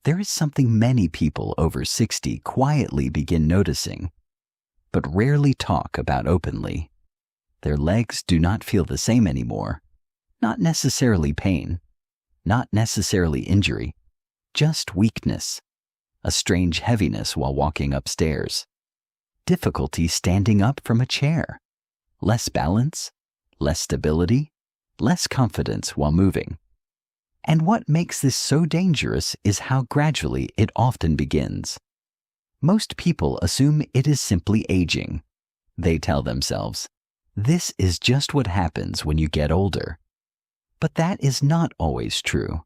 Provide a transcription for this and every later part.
there is something many people over 60 quietly begin noticing, but rarely talk about openly. Their legs do not feel the same anymore. Not necessarily pain, not necessarily injury, just weakness, a strange heaviness while walking upstairs, difficulty standing up from a chair, less balance, less stability, less confidence while moving. And what makes this so dangerous is how gradually it often begins. Most people assume it is simply aging. They tell themselves, this is just what happens when you get older. But that is not always true,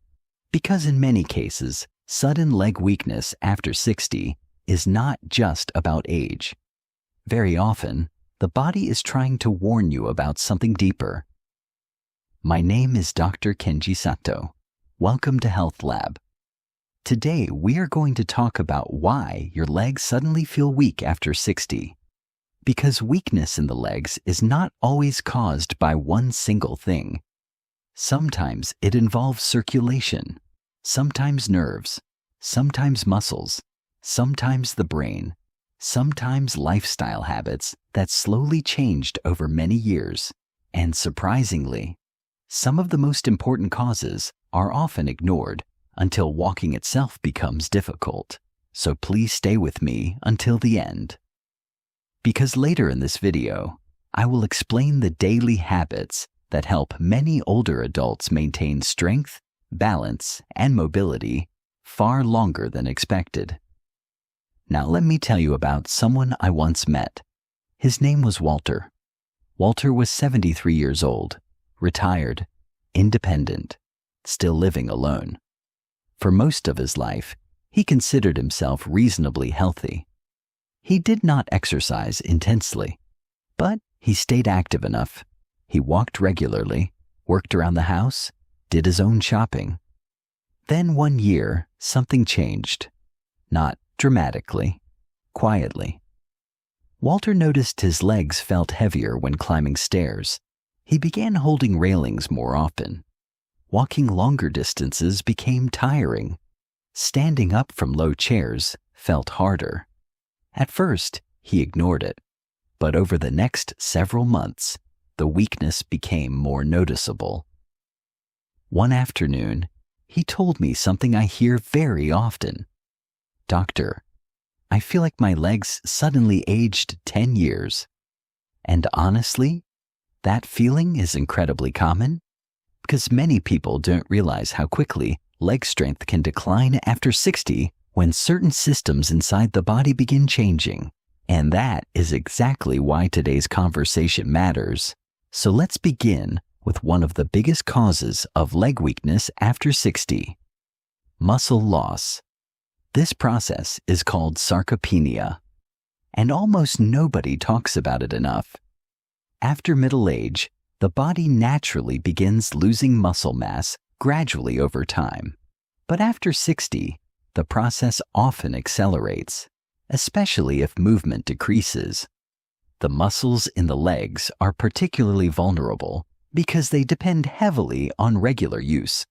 because in many cases, sudden leg weakness after 60 is not just about age. Very often, the body is trying to warn you about something deeper. My name is Dr. Kenji Sato. Welcome to Health Lab. Today, we are going to talk about why your legs suddenly feel weak after 60. Because weakness in the legs is not always caused by one single thing. Sometimes it involves circulation, sometimes nerves, sometimes muscles, sometimes the brain, sometimes lifestyle habits that slowly changed over many years. And surprisingly, some of the most important causes are often ignored until walking itself becomes difficult. So please stay with me until the end. Because later in this video, I will explain the daily habits that help many older adults maintain strength, balance, and mobility far longer than expected. Now let me tell you about someone I once met. His name was Walter. Walter was 73 years old, retired, independent, still living alone. For most of his life, he considered himself reasonably healthy. He did not exercise intensely, but he stayed active enough. He walked regularly, worked around the house, did his own shopping. Then one year, something changed. Not dramatically, quietly. Walter noticed his legs felt heavier when climbing stairs. He began holding railings more often. Walking longer distances became tiring. Standing up from low chairs felt harder. At first, he ignored it, but over the next several months, the weakness became more noticeable. One afternoon, he told me something I hear very often. Doctor, I feel like my legs suddenly aged 10 years. And honestly, that feeling is incredibly common because many people don't realize how quickly leg strength can decline after 60 when certain systems inside the body begin changing. And that is exactly why today's conversation matters. So let's begin with one of the biggest causes of leg weakness after 60. Muscle loss. This process is called sarcopenia, and almost nobody talks about it enough. After middle age, the body naturally begins losing muscle mass gradually over time. But after 60, the process often accelerates, especially if movement decreases. The muscles in the legs are particularly vulnerable because they depend heavily on regular use,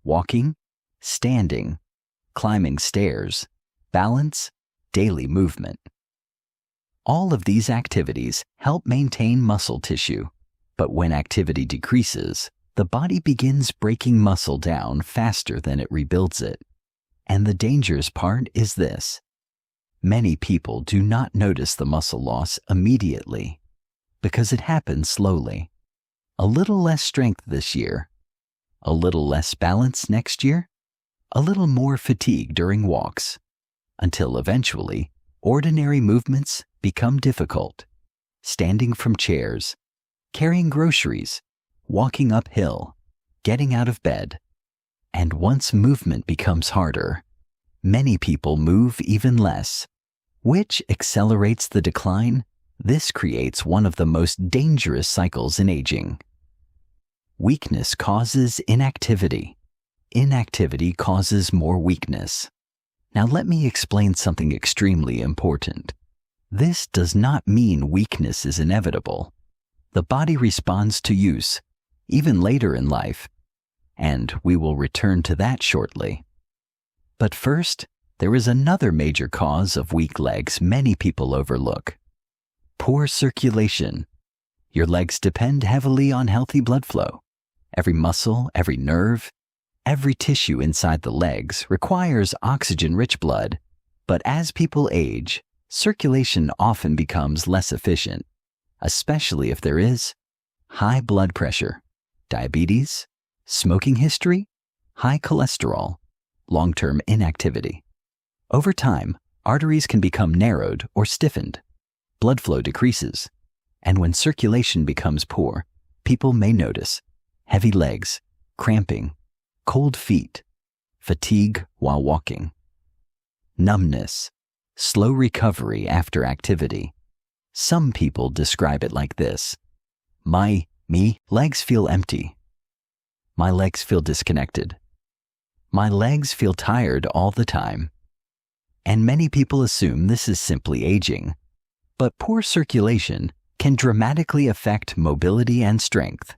walking, standing, climbing stairs, balance, daily movement. All of these activities help maintain muscle tissue, but when activity decreases, the body begins breaking muscle down faster than it rebuilds it. And the dangerous part is this. Many people do not notice the muscle loss immediately because it happens slowly. A little less strength this year, a little less balance next year, a little more fatigue during walks, until eventually ordinary movements become difficult. Standing from chairs, carrying groceries, walking uphill, getting out of bed. And once movement becomes harder, many people move even less, which accelerates the decline. This creates one of the most dangerous cycles in aging. Weakness causes inactivity. Inactivity causes more weakness. Now let me explain something extremely important. This does not mean weakness is inevitable. The body responds to use, even later in life, and we will return to that shortly. But first, there is another major cause of weak legs many people overlook: poor circulation. Your legs depend heavily on healthy blood flow. Every muscle, every nerve, every tissue inside the legs requires oxygen-rich blood. But as people age, circulation often becomes less efficient, especially if there is high blood pressure, diabetes, smoking history, high cholesterol, long-term inactivity. Over time, arteries can become narrowed or stiffened. Blood flow decreases, and when circulation becomes poor, people may notice heavy legs, cramping, cold feet, fatigue while walking, numbness, slow recovery after activity. Some people describe it like this: My legs feel empty. My legs feel disconnected. My legs feel tired all the time. And many people assume this is simply aging. But poor circulation can dramatically affect mobility and strength.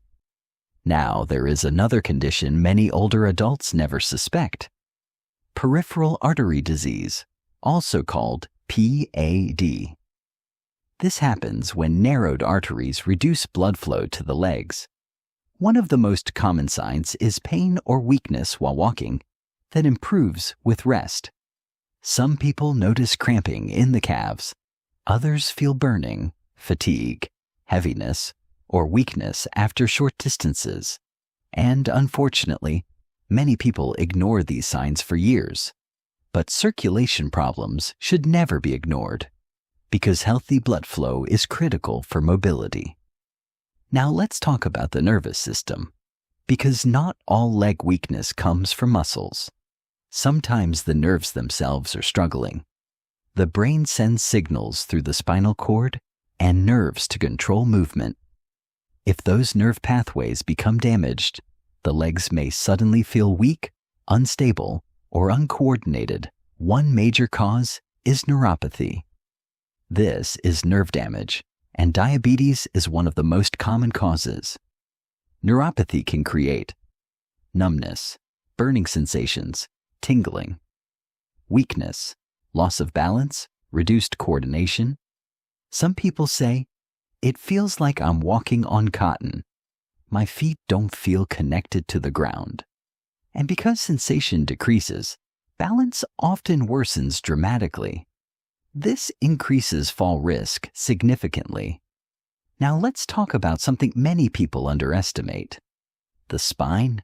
Now, there is another condition many older adults never suspect: peripheral artery disease, also called PAD. This happens when narrowed arteries reduce blood flow to the legs. One of the most common signs is pain or weakness while walking that improves with rest. Some people notice cramping in the calves. Others feel burning, fatigue, heaviness, or weakness after short distances. And unfortunately, many people ignore these signs for years. But circulation problems should never be ignored, because healthy blood flow is critical for mobility. Now let's talk about the nervous system, because not all leg weakness comes from muscles. Sometimes the nerves themselves are struggling. The brain sends signals through the spinal cord and nerves to control movement. If those nerve pathways become damaged, the legs may suddenly feel weak, unstable, or uncoordinated. One major cause is neuropathy. This is nerve damage, and diabetes is one of the most common causes. Neuropathy can create numbness, burning sensations, tingling, weakness, loss of balance, reduced coordination. Some people say, "It feels like I'm walking on cotton. My feet don't feel connected to the ground." And because sensation decreases, balance often worsens dramatically. This increases fall risk significantly. Now let's talk about something many people underestimate: the spine.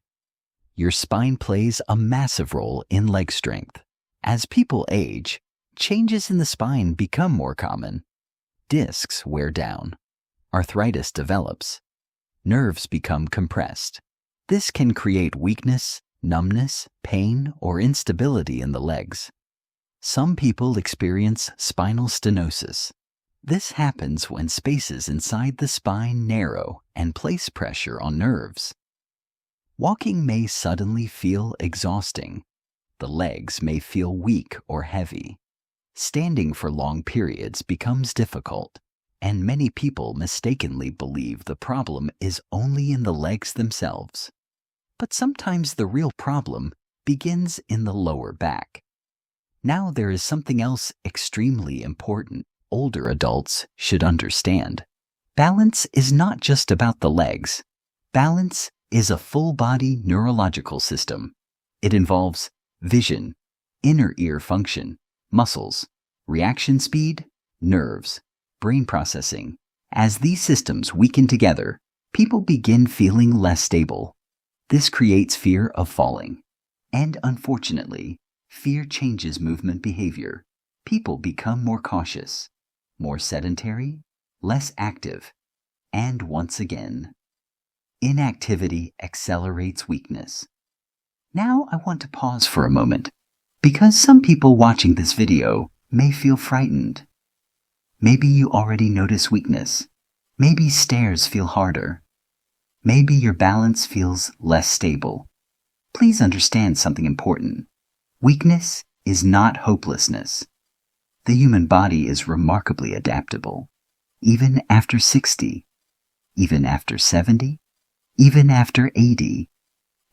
Your spine plays a massive role in leg strength. As people age, changes in the spine become more common. Discs wear down. Arthritis develops. Nerves become compressed. This can create weakness, numbness, pain, or instability in the legs. Some people experience spinal stenosis. This happens when spaces inside the spine narrow and place pressure on nerves. Walking may suddenly feel exhausting. The legs may feel weak or heavy. Standing for long periods becomes difficult, and many people mistakenly believe the problem is only in the legs themselves. But sometimes the real problem begins in the lower back. Now there is something else extremely important older adults should understand. Balance is not just about the legs. Balance is a full-body neurological system. It involves vision, inner ear function, muscles, reaction speed, nerves, brain processing. As these systems weaken together, people begin feeling less stable. This creates fear of falling. And unfortunately, fear changes movement behavior. People become more cautious, more sedentary, less active, and once again, inactivity accelerates weakness. Now I want to pause for a moment, because some people watching this video may feel frightened. Maybe you already notice weakness. Maybe stairs feel harder. Maybe your balance feels less stable. Please understand something important. Weakness is not hopelessness. The human body is remarkably adaptable. Even after 60, even after 70, even after 80,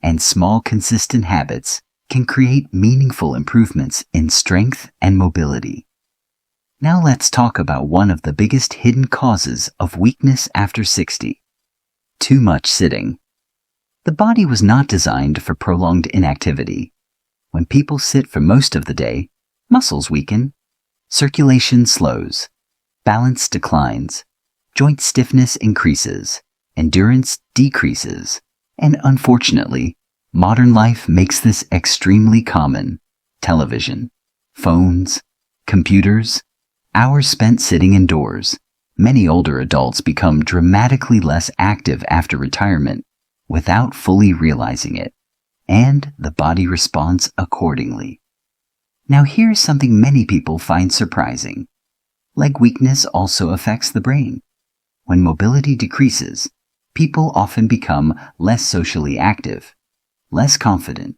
and small consistent habits can create meaningful improvements in strength and mobility. Now let's talk about one of the biggest hidden causes of weakness after 60. Too much sitting. The body was not designed for prolonged inactivity. When people sit for most of the day, muscles weaken, circulation slows, balance declines, joint stiffness increases, endurance decreases, and unfortunately, modern life makes this extremely common. Television, phones, computers, hours spent sitting indoors. Many older adults become dramatically less active after retirement without fully realizing it, and the body responds accordingly. Now here's something many people find surprising. Leg weakness also affects the brain. When mobility decreases, people often become less socially active, less confident,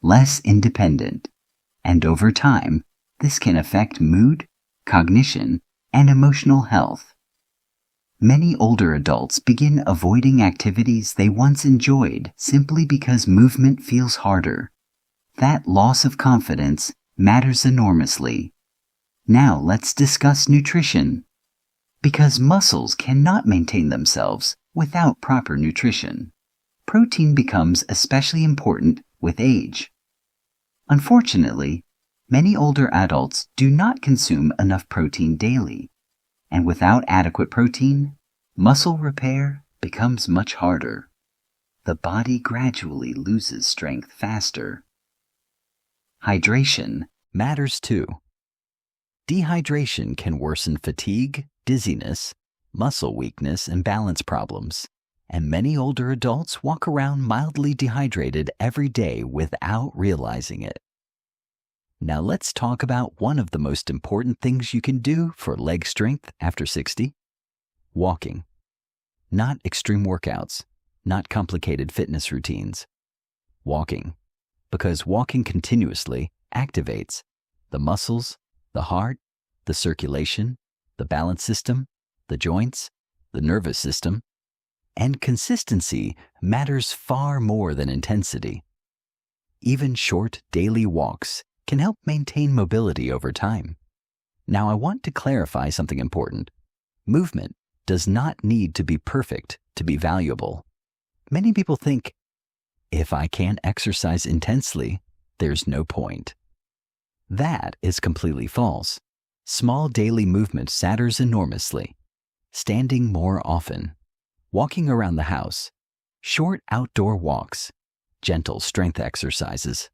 less independent, and over time, this can affect mood, cognition, and emotional health. Many older adults begin avoiding activities they once enjoyed simply because movement feels harder. That loss of confidence matters enormously. Now let's discuss nutrition. Because muscles cannot maintain themselves without proper nutrition, protein becomes especially important with age. Unfortunately, many older adults do not consume enough protein daily, and without adequate protein, muscle repair becomes much harder. The body gradually loses strength faster. Hydration matters too. Dehydration can worsen fatigue, dizziness, muscle weakness, and balance problems, and many older adults walk around mildly dehydrated every day without realizing it. Now let's talk about one of the most important things you can do for leg strength after 60. Walking. Not extreme workouts, not complicated fitness routines. Walking. Because walking continuously activates the muscles, the heart, the circulation, the balance system, the joints, the nervous system, and consistency matters far more than intensity. Even short daily walks can help maintain mobility over time. Now I want to clarify something important. Movement does not need to be perfect to be valuable. Many people think, if I can't exercise intensely, there's no point. That is completely false. Small daily movement matters enormously. Standing more often, walking around the house, short outdoor walks, gentle strength exercises.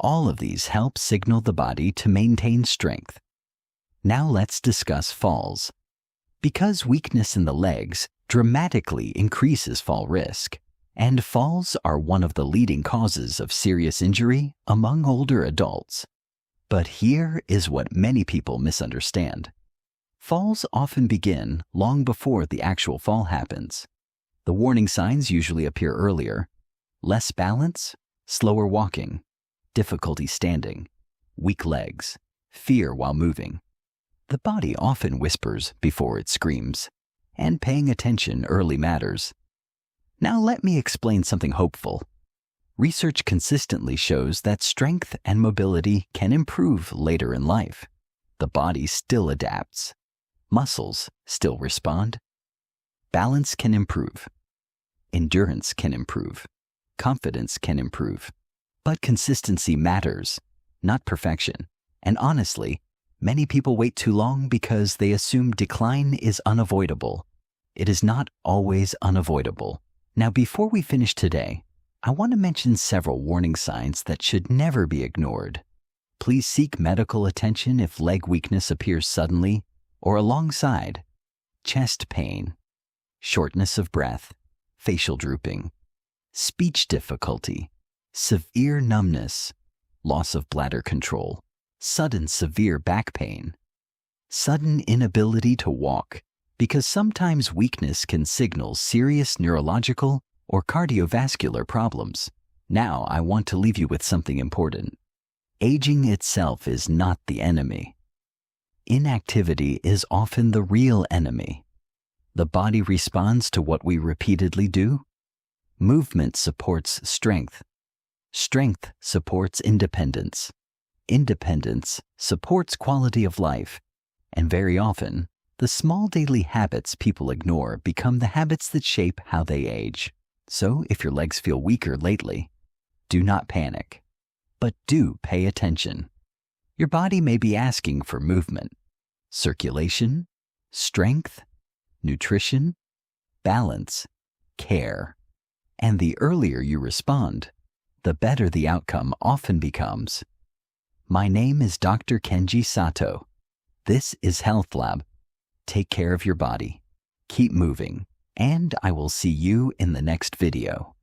All of these help signal the body to maintain strength. Now let's discuss falls. Because weakness in the legs dramatically increases fall risk, and falls are one of the leading causes of serious injury among older adults. But here is what many people misunderstand. Falls often begin long before the actual fall happens. The warning signs usually appear earlier: less balance, slower walking, difficulty standing, weak legs, fear while moving. The body often whispers before it screams, and paying attention early matters. Now let me explain something hopeful. Research consistently shows that strength and mobility can improve later in life. The body still adapts. Muscles still respond. Balance can improve. Endurance can improve. Confidence can improve. But consistency matters, not perfection. And honestly, many people wait too long because they assume decline is unavoidable. It is not always unavoidable. Now, before we finish today, I want to mention several warning signs that should never be ignored. Please seek medical attention if leg weakness appears suddenly or alongside chest pain, shortness of breath, facial drooping, speech difficulty, severe numbness, loss of bladder control, sudden severe back pain, sudden inability to walk, because sometimes weakness can signal serious neurological or cardiovascular problems. Now I want to leave you with something important. Aging itself is not the enemy. Inactivity is often the real enemy. The body responds to what we repeatedly do. Movement supports strength. Strength supports independence. Independence supports quality of life. And very often, the small daily habits people ignore become the habits that shape how they age. So if your legs feel weaker lately, do not panic, but do pay attention. Your body may be asking for movement, circulation, strength, nutrition, balance, care. And the earlier you respond, the better the outcome often becomes. My name is Dr. Kenji Sato. This is Health Lab. Take care of your body, keep moving, and I will see you in the next video.